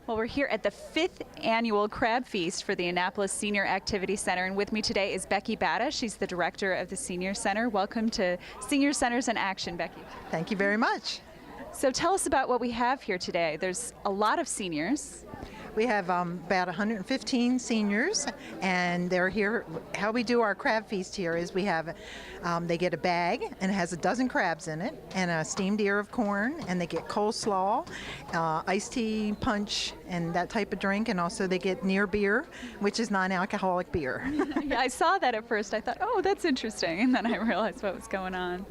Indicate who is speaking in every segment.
Speaker 1: Well, we're here at the 5th annual Crab Feast for the Annapolis Senior Activity Center, and with me today is Becky Batta. She's the director of the Senior Center. Welcome to Senior Centers in Action, Becky.
Speaker 2: Thank you very much.
Speaker 1: So tell us about what we have here today. There's a lot of seniors.
Speaker 2: We have about 115 seniors, and they're here. How we do our crab feast here is we have, they get a bag, and it has a dozen crabs in it, and a steamed ear of corn, and they get coleslaw, iced tea, punch, and that type of drink, and also they get near beer, which is non-alcoholic beer.
Speaker 1: Yeah, I saw that at first. I thought, oh, that's interesting, and then I realized what was going on.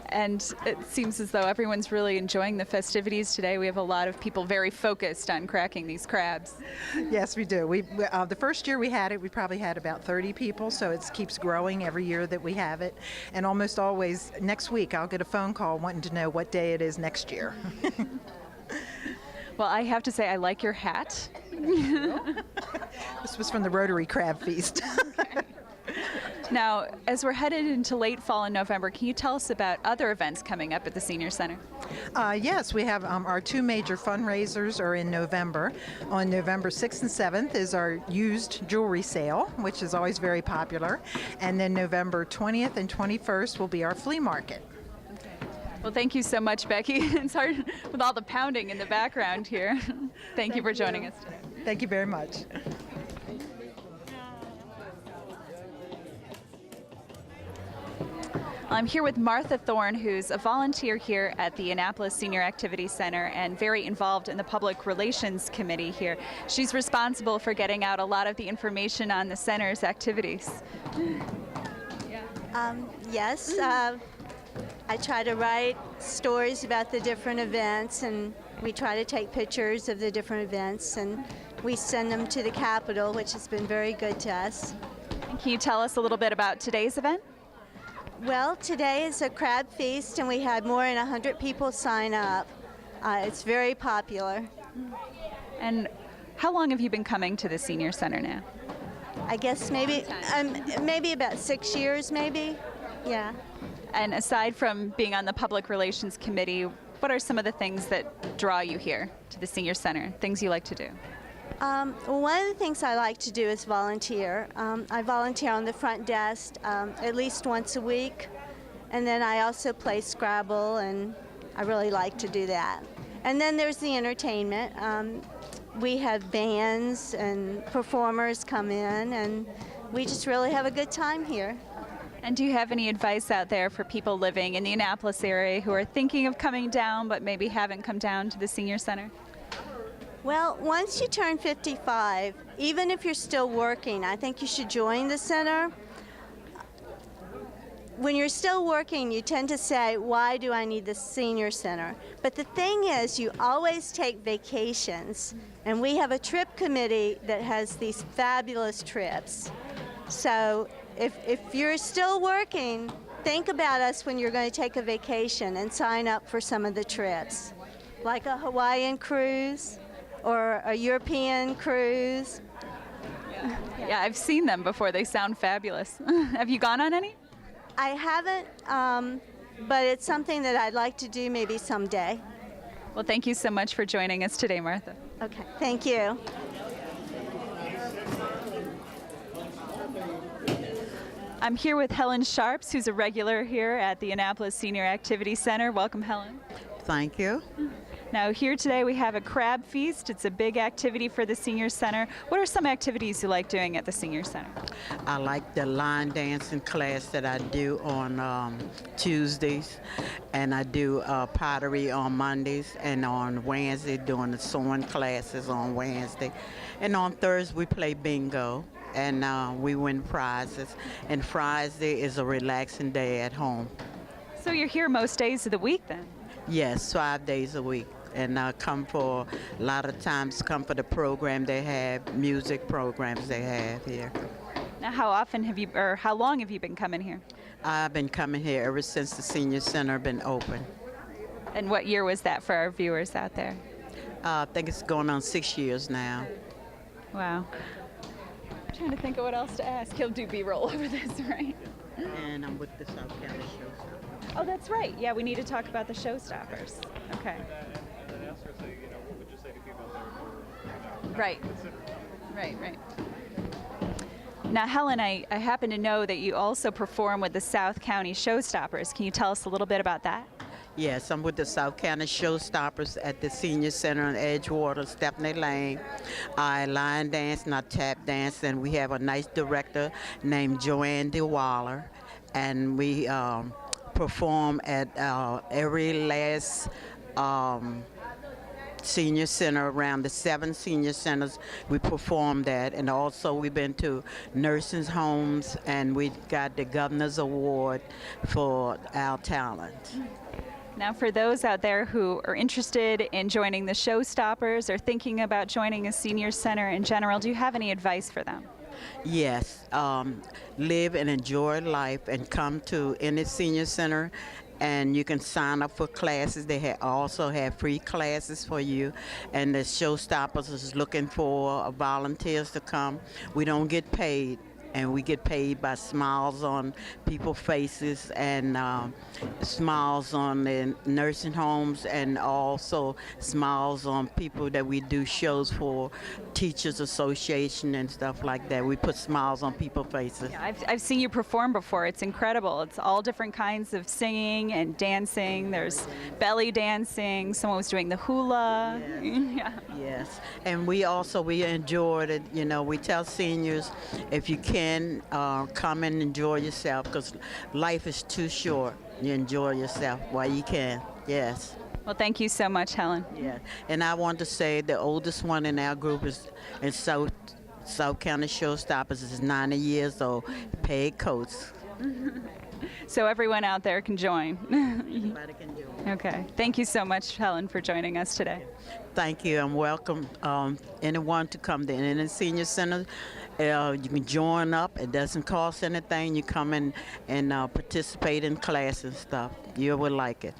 Speaker 1: And it seems as though everyone's really enjoying the festivities today. We have a lot of people very focused on cracking these crabs.
Speaker 2: Yes, we do. The first year we had it, we probably had about 30 people, so it keeps growing every year that we have it. And almost always, next week, I'll get a phone call wanting to know what day it is next year.
Speaker 1: Well, I have to say, I like your hat.
Speaker 2: This was from the Rotary Crab Feast.
Speaker 1: Now, as we're headed into late fall and November, can you tell us about other events coming up at the Senior Center?
Speaker 2: Yes, we have our two major fundraisers are in November. On November 6th and 7th is our used jewelry sale, which is always very popular. And then November 20th and 21st will be our flea market.
Speaker 1: Well, thank you so much, Becky. It's hard with all the pounding in the background here. Thank you for joining us today.
Speaker 2: Thank you very much.
Speaker 1: I'm here with Martha Thorn, who's a volunteer here at the Annapolis Senior Activity Center and very involved in the Public Relations Committee here. She's responsible for getting out a lot of the information on the center's activities.
Speaker 3: Yes, I try to write stories about the different events, and we try to take pictures of the different events, and we send them to the Capitol, which has been very good to us.
Speaker 1: And can you tell us a little bit about today's event?
Speaker 3: Well, today is a crab feast, and we had more than 100 people sign up. It's very popular.
Speaker 1: And how long have you been coming to the Senior Center now?
Speaker 3: I guess maybe about 6 years, maybe. Yeah.
Speaker 1: And aside from being on the Public Relations Committee, what are some of the things that draw you here to the Senior Center, things you like to do?
Speaker 3: One of the things I like to do is volunteer. I volunteer on the front desk at least once a week, and then I also play Scrabble, and I really like to do that. And then there's the entertainment. We have bands and performers come in, and we just really have a good time here.
Speaker 1: And do you have any advice out there for people living in the Annapolis area who are thinking of coming down but maybe haven't come down to the Senior Center?
Speaker 3: Well, once you turn 55, even if you're still working, I think you should join the center. When you're still working, you tend to say, why do I need the Senior Center? But the thing is, you always take vacations, and we have a trip committee that has these fabulous trips. So if you're still working, think about us when you're going to take a vacation and sign up for some of the trips, like a Hawaiian cruise or a European cruise.
Speaker 1: Yeah, I've seen them before. They sound fabulous. Have you gone on any?
Speaker 3: I haven't, but it's something that I'd like to do maybe someday.
Speaker 1: Well, thank you so much for joining us today, Martha.
Speaker 3: Okay, thank you.
Speaker 1: I'm here with Helen Sharps, who's a regular here at the Annapolis Senior Activity Center. Welcome, Helen.
Speaker 4: Thank you.
Speaker 1: Now, here today we have a crab feast. It's a big activity for the Senior Center. What are some activities you like doing at the Senior Center?
Speaker 4: I like the line dancing class that I do on Tuesdays, and I do pottery on Mondays, and on Wednesday doing the sewing classes on Wednesday. And on Thursday we play bingo, and we win prizes. And Friday is a relaxing day at home.
Speaker 1: So you're here most days of the week then?
Speaker 4: Yes, 5 days a week. And come for, a lot of times come for the program they have, music programs they have here.
Speaker 1: Now, how often have you, or how long have you been coming here?
Speaker 4: I've been coming here ever since the Senior Center been open.
Speaker 1: And what year was that for our viewers out there?
Speaker 4: I think it's going on 6 years now.
Speaker 1: Wow. I'm trying to think of what else to ask. He'll do B-roll over this, right?
Speaker 4: And I'm with the South County Showstopper.
Speaker 1: Oh, that's right. Yeah, we need to talk about the showstoppers. Okay. Right. Right. Now, Helen, I happen to know that you also perform with the South County Showstoppers. Can you tell us a little bit about that?
Speaker 4: Yes, I'm with the South County Showstoppers at the Senior Center in Edgewater, Stephanie Lane. I line dance and I tap dance, and we have a nice director named Joanne DeWaller, and we perform at every last senior center, around the 7 senior centers. We performed that, and also we've been to nursing homes, and we got the Governor's Award for our talent.
Speaker 1: Now, for those out there who are interested in joining the Showstoppers or thinking about joining a senior center in general, do you have any advice for them?
Speaker 4: Yes, live and enjoy life and come to any senior center, and you can sign up for classes. They also have free classes for you, and the Showstoppers is looking for volunteers to come. We don't get paid, and we get paid by smiles on people's faces and smiles on the nursing homes, and also smiles on people that we do shows for, Teachers Association and stuff like that. We put smiles on people's faces.
Speaker 1: Yeah, I've seen you perform before. It's incredible. It's all different kinds of singing and dancing. There's belly dancing. Someone was doing the hula. Yeah.
Speaker 4: Yes, and we enjoyed it. You know, we tell seniors, if you can, come and enjoy yourself, because life is too short. You enjoy yourself while you can. Yes.
Speaker 1: Well, thank you so much, Helen.
Speaker 4: Yeah, and I want to say the oldest one in our group is in South County Showstoppers is 90 years old, paid coach.
Speaker 1: So everyone out there can join.
Speaker 4: Everybody can do it.
Speaker 1: Okay. Thank you so much, Helen, for joining us today.
Speaker 4: Thank you, and welcome anyone to come to any senior center. You can join up. It doesn't cost anything. You come in and participate in class and stuff. You will like it.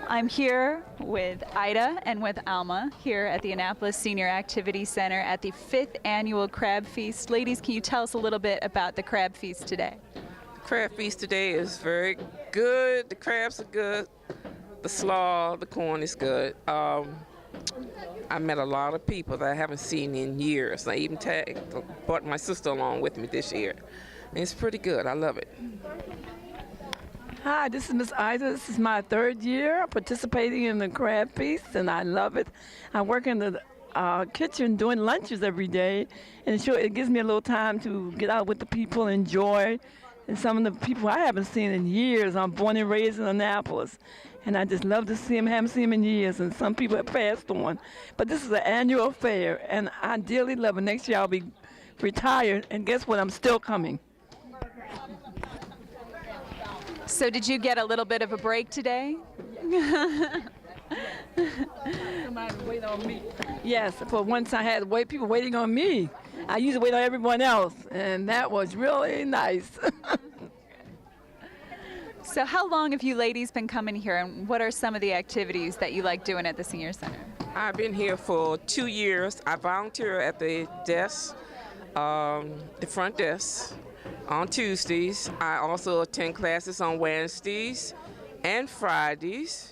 Speaker 1: I'm here with Ida and with Alma here at the Annapolis Senior Activity Center at the 5th Annual Crab Feast. Ladies, can you tell us a little bit about the Crab Feast today?
Speaker 5: The Crab Feast today is very good. The crabs are good. The slaw, the corn is good. I met a lot of people that I haven't seen in years. I even brought my sister along with me this year. And it's pretty good. I love it.
Speaker 6: Hi, this is Miss Ida. This is my 3rd year participating in the Crab Feast, and I love it. I work in the kitchen doing lunches every day, and it gives me a little time to get out with the people, enjoy. And some of the people I haven't seen in years. I'm born and raised in Annapolis, and I just love to see them. Haven't seen them in years, and some people have passed on. But this is an annual affair, and I dearly love it. Next year I'll be retired, and guess what? I'm still coming.
Speaker 1: So did you get a little bit of a break today?
Speaker 6: Somebody wait on me. Yes, for once I had people waiting on me. I used to wait on everyone else, and that was really nice.
Speaker 1: So how long have you ladies been coming here, and what are some of the activities that you like doing at the Senior Center?
Speaker 5: I've been here for 2 years. I volunteer at the desk, the front desk, on Tuesdays. I also attend classes on Wednesdays and Fridays.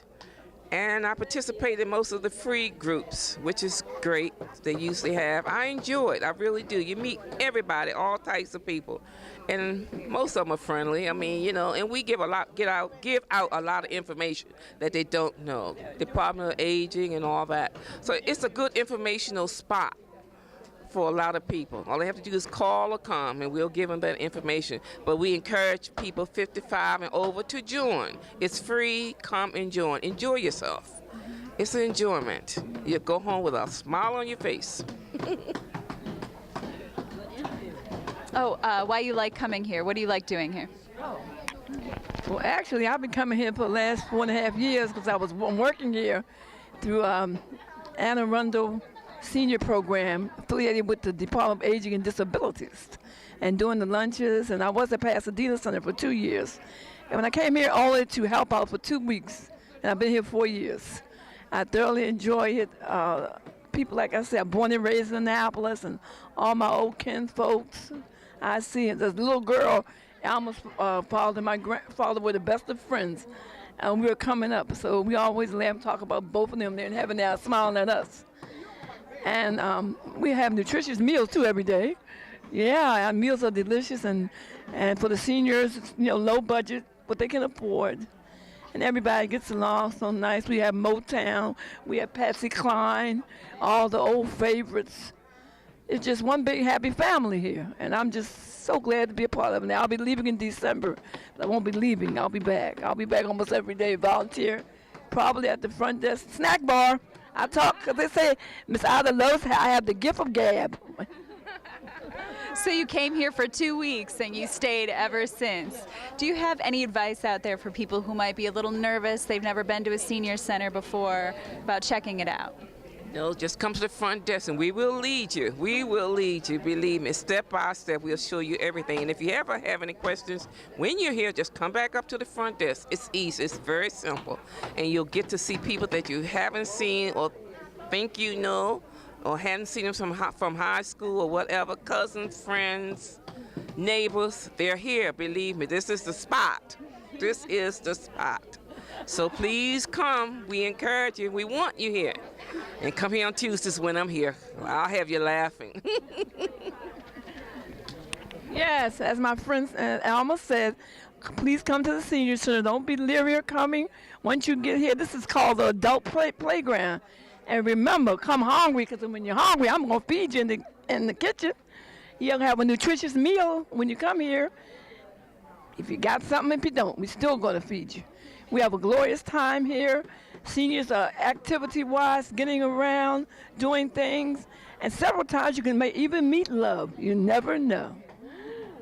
Speaker 5: And I participate in most of the free groups, which is great. They usually have. I enjoy it. I really do. You meet everybody, all types of people, and most of them are friendly. I mean, you know, and we give out a lot of information that they don't know. The problem of aging and all that. So it's a good informational spot for a lot of people. All they have to do is call or come, and we'll give them that information. But we encourage people 55 and over to join. It's free. Come and join. Enjoy yourself. It's an enjoyment. You go home with a smile on your face.
Speaker 1: Why you like coming here? What do you like doing here?
Speaker 6: Well, actually, I've been coming here for the last 4.5 years because I was working here through Anne Arundel Senior Program affiliated with the Department of Aging and Disabilities, and doing the lunches. And I was at Pasadena Center for 2 years. And when I came here only to help out for 2 weeks, and I've been here 4 years, I thoroughly enjoy it. People, like I said, are born and raised in Annapolis, and all my old kin folks. I see it. There's a little girl, Alma's father and my grandfather were the best of friends. and we're coming up. So we always laugh and talk about both of them there and having their smiling at us. And we have nutritious meals too every day. Yeah, our meals are delicious, and for the seniors, it's, low budget, what they can afford. And everybody gets along so nice. We have Motown, we have Patsy Cline, all the old favorites. It's just one big happy family here, and I'm just so glad to be a part of it. Now, I'll be leaving in December, but I won't be leaving. I'll be back. I'll be back almost every day, volunteer, probably at the front desk snack bar. I talk, because they say Miss Ida loves how I have the gift of gab.
Speaker 1: So you came here for 2 weeks and you stayed ever since. Do you have any advice out there for people who might be a little nervous, they've never been to a senior center before, about checking it out?
Speaker 5: No, just come to the front desk and we will lead you. We will lead you, believe me. Step by step, we'll show you everything. And if you ever have any questions, when you're here, just come back up to the front desk. It's easy, it's very simple. And you'll get to see people that you haven't seen or think you know, or hadn't seen them from high school or whatever, cousins, friends, neighbors. They're here, believe me. This is the spot. This is the spot. So please come. We encourage you. We want you here. And come here on Tuesdays when I'm here. I'll have you laughing.
Speaker 6: Yes, as my friend Alma said, please come to the senior center. Don't be leery of coming. Once you get here, this is called the adult playground. And remember, come hungry, because when you're hungry, I'm going to feed you in the kitchen. You'll have a nutritious meal when you come here. If you got something, if you don't, we're still going to feed you. We have a glorious time here. Seniors are activity-wise, getting around, doing things. And several times you can even meet love. You never know.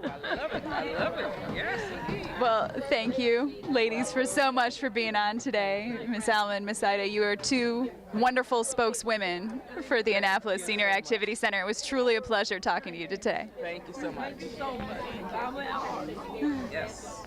Speaker 5: I love it. I love it. Yes, indeed.
Speaker 1: Well, thank you, ladies, for so much for being on today. Miss Alma and Miss Ida, you are two wonderful spokeswomen for the Annapolis Senior Activity Center. It was truly a pleasure talking to you today.
Speaker 5: Thank you so much.
Speaker 6: Thank you so much.
Speaker 5: Yes.